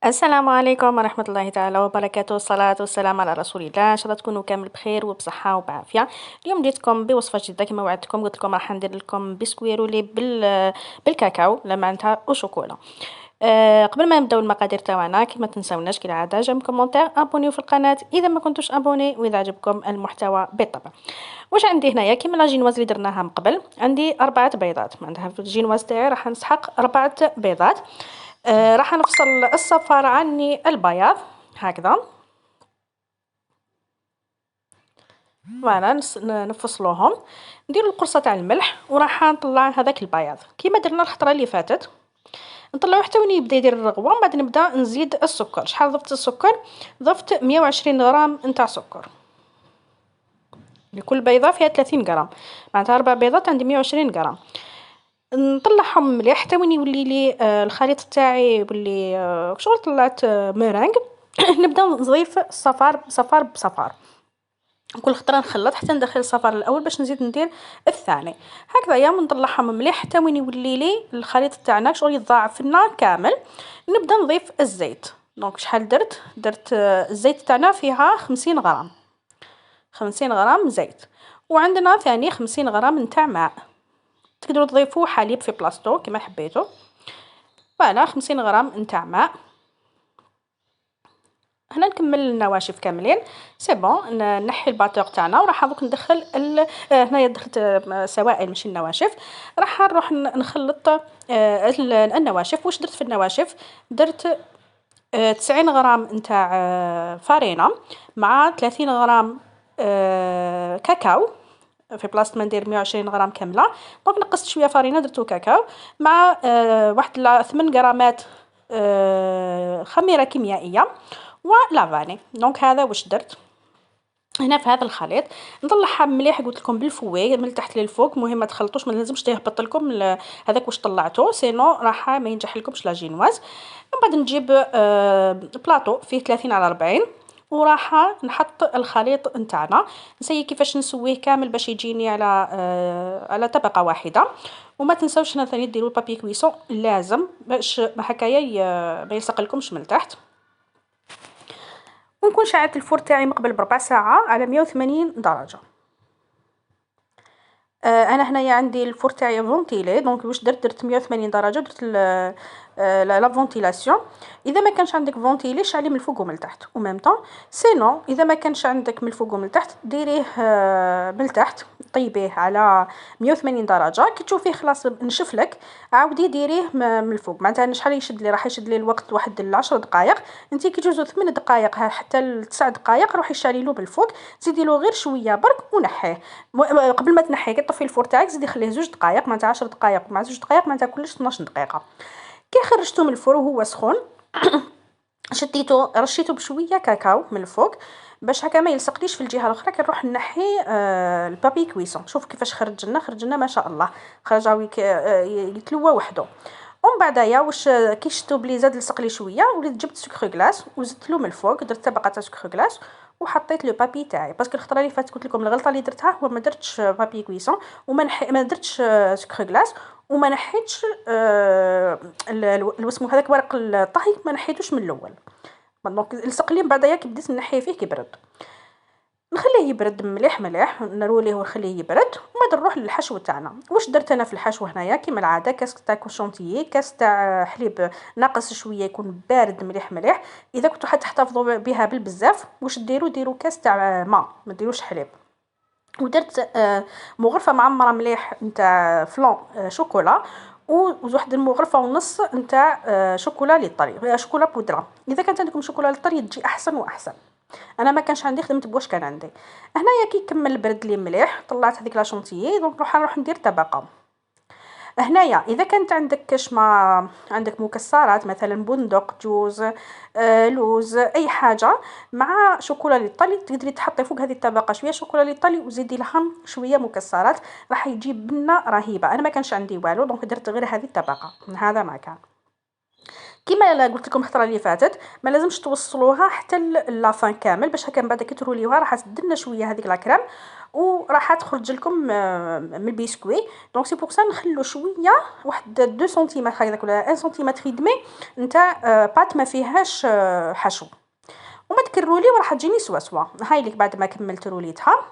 السلام عليكم ورحمة الله تعالى وبركاته. الصلاة والسلام على رسول الله. ان شاء الله تكونوا كامل بخير وبصحة وبعافية. اليوم جيتكم بوصفة جديدة كما وعدتكم، قلت لكم راح ندير لكم بسكويت رولي بالكاكاو لا معناتها وشوكولا. قبل ما نبداو المقادير تاعنا كما تنساوناش كالعادة جاكم كومونتير، ابونيو في القناة اذا ما كنتوش ابوني، واذا عجبكم المحتوى بالطبع. واش عندي هنايا كيما لاجينواز اللي درناها من قبل، عندي 4 بيضات. معناتها في الجينواز تاعي راح نسحق 4 بيضات. راح نفصل الصفار عني البياض هكذا. فوالا نفصلوهم، نديرو القرصه تاع الملح وراح نطلع هذاك البياض كيما درنا الخطره اللي فاتت. نطلعو حتى وين يبدا يدير الرغوه، من بعد نبدا نزيد السكر. شحال ضفت السكر؟ ضفت 120 غرام نتاع سكر. لكل بيضه فيها 30 غرام، معناتها 4 بيضات عندي 120 غرام. نطلعهم مليح حتى وين يولي لي الخليط تاعي يولي شغل طلعت ميرانغ. نبدا نضيف صفار بصفار بصفار، كل خطره نخلط حتى ندخل الصفار الاول باش نزيد ندير الثاني. هكذا يا نطلعهم مليح حتى وين يولي لي الخليط تاعنا شغل يتضاعف لنا كامل. نبدا نضيف الزيت. دونك شحال درت الزيت تاعنا فيها 50 غرام، 50 غرام زيت. وعندنا ثاني 50 غرام نتاع ماء، تقدروا تضيفوا حليب في بلاصتو كما حبيتوا. فوالا 50 غرام نتاع ماء. هنا نكمل النواشف كاملين سي بون. نحي الباطور تاعنا وراح دوك ندخل هنايا دخلت سوائل ماشي النواشف. راح نروح نخلط النواشف. واش درت في النواشف؟ درت 90 غرام نتاع فارينه مع 30 غرام كاكاو في بلاصه ما ندير 120 غرام كامله. دونك نقصت شويه فارينه درتو كاكاو مع واحد 8 غرامات خميره كيميائيه ولافاني. دونك هذا واش درت هنا في هذا الخليط. نطلعها مليح قلت لكم بالفوي من التحت للفوق، مهم ما تخلطوش، ما لازمش تهبط لكم هذاك واش طلعتوه سينو راح ما ينجح لكمش لا جينواز. من بعد نجيب بلاطو فيه 30 على 40 وراح نحط الخليط نتاعنا. نسيي كيفاش نسويه كامل باش يجيني على طبقه واحده. وما تنساوش هنا ثاني ديروا البابي كويسون لازم باش هكايا ما يلصق لكمش من التحت. ونكون شعلت الفور تاعي مقبل بربع ساعه على 180 درجه. انا هنايا عندي الفور تاعي فونتيلي، دونك واش درت 180 درجه، درت لا فونتيلاسيون. اذا ما كانش عندك فونتيلي شعلي من الفوق ومن التحت او ميم طون. سينو اذا ما كانش عندك من الفوق ومن التحت ديريه من التحت، طيبيه على 180 درجه. كي تشوفيه خلاص نشف لك عاودي ديريه من الفوق. معناتها شحال يشد لي؟ راح يشد لي الوقت واحد 10 دقائق. انت كي تجوزو 8 دقائق حتى 9 دقائق روحي شعلي له بالفوق، زيدي له غير شويه برك ونحيه. قبل ما تنحيه كي طفي الفور تاعك زيدي خليه 2 دقائق، معناتها 10 دقائق مع 2 دقائق معناتها كلش 12 دقيقه. كي خرجتو من الفور وهو سخون شديتو رشيتو بشويه كاكاو من الفوق باش هكا ما يلصقليش في الجهه الاخرى. كنروح نحي البابي كويسون. شوف كيفاش خرج لنا ما شاء الله، خرج يتلوى وحده. ومن بعدايا واش كي شفتو بلي زاد لصق لي شويه وليت جبت سكر غلاس وزدت له من الفوق، درت طبقه تاع سكر غلاس وحطيت لو بابي تاعي. باسكو الخطره اللي فاتت قلت لكم الغلطه اللي درتها هو ما درتش بابي كويسون ما درتش سكر غلاس وما نحيتش الوسمو هذاك ورق الطهي ما نحيتوش من الاول. دونك لصق لي من بعدايا كي بديت نحيه فيه كيبرد. نخليه يبرد مليح مليح، نروليه ونخليه يبرد وما نروح للحشو تاعنا. واش درت انا في الحشو هنايا كيما العاده كاس تاع كوشونتيي، كاس تاع حليب ناقص شويه يكون بارد مليح مليح. اذا كنتو حتحتفظوا بها بالبزاف واش ديروا كاس تاع ما ديروش حليب. ودرت مغرفه معمره مليح نتاع فلون شوكولا وواحد المغرفه ونص نتاع شوكولا لي طري، شوكولا بودره. اذا كانت عندكم شوكولا لي طري تجي احسن واحسن. انا ما كانش عندي خدمت بواش كان عندي. هنايا كي كمل برد لي مليح طلعت هذيك لا شونتيي. دونك نروح ندير طبقه. هنايا اذا كانت عندك كاش ما عندك مكسرات مثلا بندق جوز لوز اي حاجه مع شوكولا لي طلي تقدري تحطي فوق هذه الطبقه شويه شوكولا لي طلي وزيدي لها شويه مكسرات راح يجيب بنه رهيبه. انا ما كانش عندي والو دونك درت غير هذه الطبقه، هذا ما كان. كيما لا قلت لكم الخطره اللي فاتت، ما لازمش توصلوها حتى لافان كامل، باش هكا من بعد كي تروليوها راح تدنا شويه هذيك لاكريم وراح تخرج لكم من البسكوي. دونك سي بور سا نخلو شويه، واحد 2 سنتيمتر هكذاك ولا 1 سنتيمتر يدمي نتاع بات ما فيهاش حشو. وما تكرولي وراح تجيني سوا. هاي ليك بعد ما كملت روليتها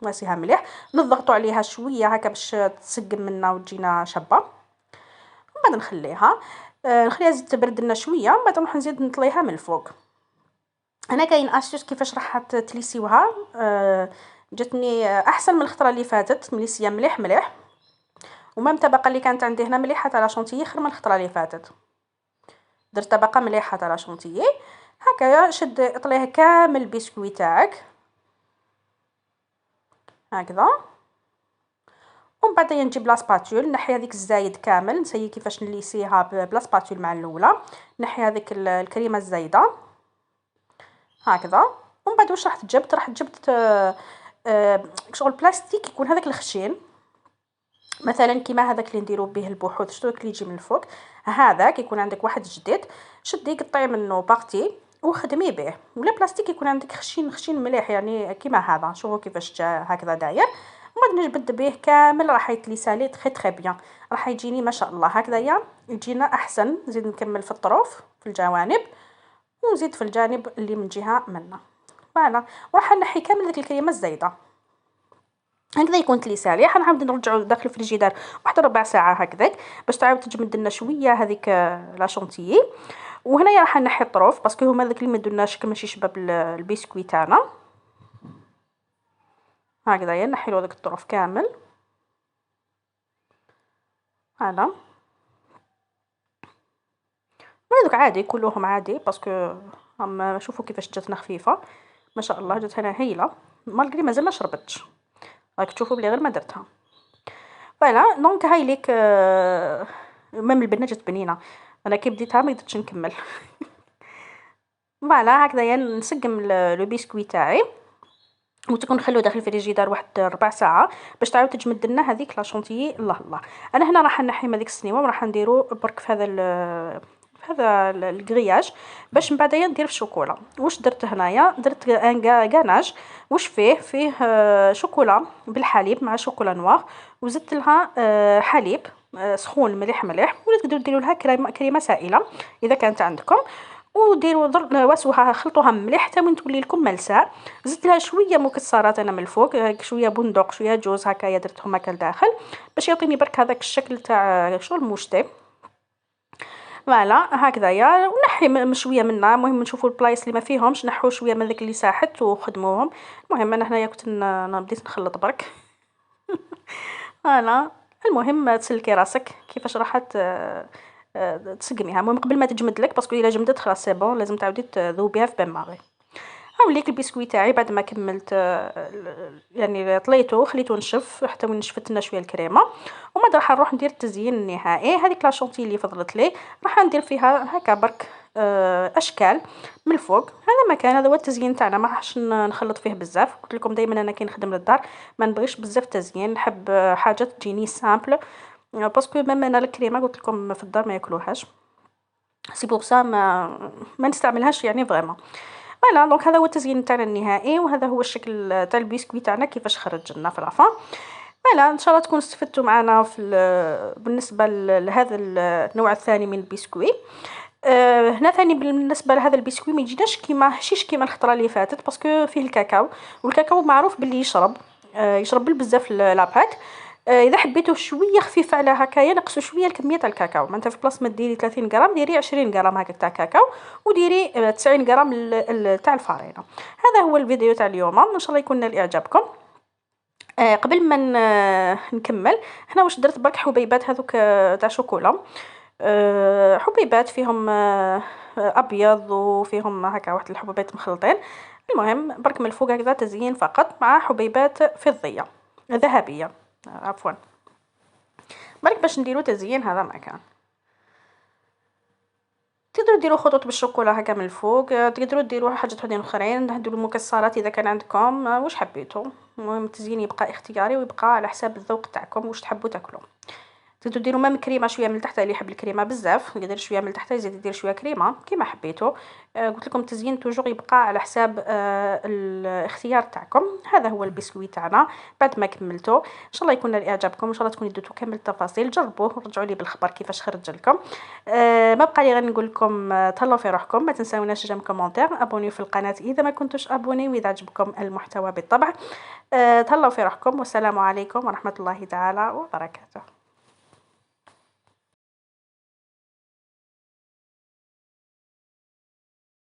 واسيها مليح، نضغطوا عليها شويه هكا باش تسقم منا وتجينا شابه. ومن بعد نخليها نخليها تزيد تبرد لنا شويه، ومن بعد نروح نزيد نطليها من الفوق. انا كاين اسيوس كيفاش راح تليسيوها جاتني احسن من الخطره اللي فاتت، مليسيه مليح مليح. ومام الطبقه اللي كانت عندي هنا مليحه تاع لا شونتيي خير من الخطره اللي فاتت. درت طبقه مليحه تاع لا شونتيي هكايا. شد اطليها كامل البسكوي تاعك هكذا، ومن بعد نجيب لا سباتول نحي هذيك الزايد كامل، نسيي كيفاش نليسيها بلا سباتول مع الاولى. نحي هذيك الكريمه الزايده هكذا. ومن بعد واش راح تجبد، راح تجبد شغل بلاستيك يكون هذاك الخشين، مثلا كيما هذاك اللي نديرو به البحوث، شتو اللي يجي من الفوق هذاك يكون عندك واحد جديد، شدي قطعي منه باغتي وخدمي به. ولا بلاستيك يكون عندك خشين خشين مليح يعني كيما هذا، شوفوا كيفاش جا هكذا داير. ومن نجبد به كامل راح يتليسالي تري بيان، راح يجيني ما شاء الله هكذايا يجينا احسن. نزيد نكمل في الطروف في الجوانب، ونزيد في الجانب اللي من جهه منا فوالا. وراح نحي كامل ديك الكريمه الزايده هكذا يكون تليسالي. راح نعاود نرجعو داخل الفريجيدار واحد ربع ساعه هكذاك باش تعاود تجمد لنا شويه هذيك لا شونتيي. وهنايا راح نحي الطروف باسكو هما داك اللي ما درناش ماشي شباب البسكويت تاعنا هكذايا. نحيلو داك الطروف كامل هذا. هذوك عادي كلهم عادي باسكو هم شوفوا كيفاش جاتنا خفيفه ما شاء الله، جاتنا هايله مالغري مازال ما شربتش، راك تشوفوا بلي غير ما درتها فوالا. دونك هاي ليك ميم البنه جات بنينه، انا كي بديتها ما قدرتش نكمل فوالا. هكذايا نسقم لو بسكوي تاعي وتكون نخلو داخل الفريجيدار واحد ربع ساعه باش تعاود تجمد لنا هذيك لا شونتيي. الله الله. انا هنا راح نحي هذيك السنيوه وراح نديرو برك في هذا الكرياج باش من بعديا ندير في الشوكولا. واش درت هنايا؟ درت ان غاناج واش فيه شوكولا بالحليب مع شوكولا نوار، وزدت لها حليب سخون مليح مليح، ولا تقدروا ديروا لها كريمه سائله اذا كانت عندكم، وديروا واسوها خلطوها مليح حتى وين تولي لكم ملساء. زدت لها شويه مكسرات انا من الفوق، شويه بندق شويه جوز هكايا درتهم هكا لداخل باش يعطيني برك هذاك الشكل تاع شغل موشتي فوالا هكذايا. ونحي شويه منها، المهم نشوفوا البلايص اللي ما فيهمش نحو شويه من داك اللي ساحت وخدموهم. المهم انا هنايا كنت بديت نخلط برك فوالا. المهم تسلكي راسك كيفاش راح تسقميها. المهم قبل ما تجمد لك باسكو الا جمدت خلاص سي بون لازم تعاودي تذوبيها في بان ماغي. هاوليك البسكويت تاعي بعد ما كملت يعني طليته خليته نشف حتى وين نشفت لنا شويه الكريمه. وما راح نروح ندير التزيين النهائي. هذيك لا شونتي اللي فضلت لي راح ندير فيها هكا برك اشكال من الفوق. هذا مكان هذا هو التزيين تاعنا، ما راحش نخلط فيه بزاف. قلت لكم دائما انا كي نخدم للدار ما نبغيش بزاف تزيين، نحب حاجه تجيني سامبل باسكو ميم انا الكريمه قلت لكم في الدار ما ياكلوهاش، سي بور سا ما نستعملهاش يعني فريمون فوالا. دونك هذا هو التزيين تاعنا النهائي، وهذا هو الشكل تاع البسكوي تاعنا كيفاش خرج لنا في لافان فوالا. ان شاء الله تكونوا استفدتوا معنا في بالنسبه لهذا النوع الثاني من البسكوي. هنا ثاني بالنسبه لهذا البسكوي ما يجيناش كيما الخطره اللي فاتت باسكو فيه الكاكاو، والكاكاو معروف باللي يشرب بزاف لاباك. اذا حبيتوه شويه خفيف على هكايا نقصوا شويه الكميه تاع الكاكاو، معناتها في بلاصه ما ديري 30 غرام ديري 20 غرام هكاك تاع كاكاو، وديري 90 غرام تاع الفارينه. هذا هو الفيديو تاع اليوم، ان شاء الله يكون نال اعجابكم. قبل ما نكمل هنا واش درت برك حبيبات هذوك تاع شوكولا، حبيبات فيهم ابيض وفيهم هكا واحد الحبيبات مخلطين. المهم برك من الفوق هكذا تزيين فقط مع حبيبات فضيه ذهبيه عفوا. برك باش نديرو تزيين هذا ما كان. تقدروا ديروا خطوط بالشوكولا هكا من الفوق، تقدروا ديروا حاجات وحدين اخرين، ديروا المكسرات اذا كان عندكم واش حبيتوا. المهم التزيين يبقى اختياري ويبقى على حساب الذوق تاعكم واش تحبوا تاكلوا تزيدو ديروا مام كريمه شويه من تحت، اللي يحب الكريمه بزاف يدير شويه من تحت، يزيد يدير شويه كريمه كيما حبيتو. قلت لكم التزيين توجور يبقى على حساب الاختيار تاعكم. هذا هو البسكويت تاعنا بعد ما كملته، ان شاء الله يكون لاعجابكم، ان شاء الله تكونوا درتو كامل التفاصيل. جربوه ورجعوا لي بالخبر كيفاش خرج لكم. ما بقى لي غير نقول لكم تهلاو في روحكم، ما تنساوناش جيم كومونتير، ابونيو في القناه اذا ما كنتوش ابوني، واذا عجبكم المحتوى بالطبع. تهلاو في روحكم، والسلام عليكم ورحمه الله تعالى وبركاته.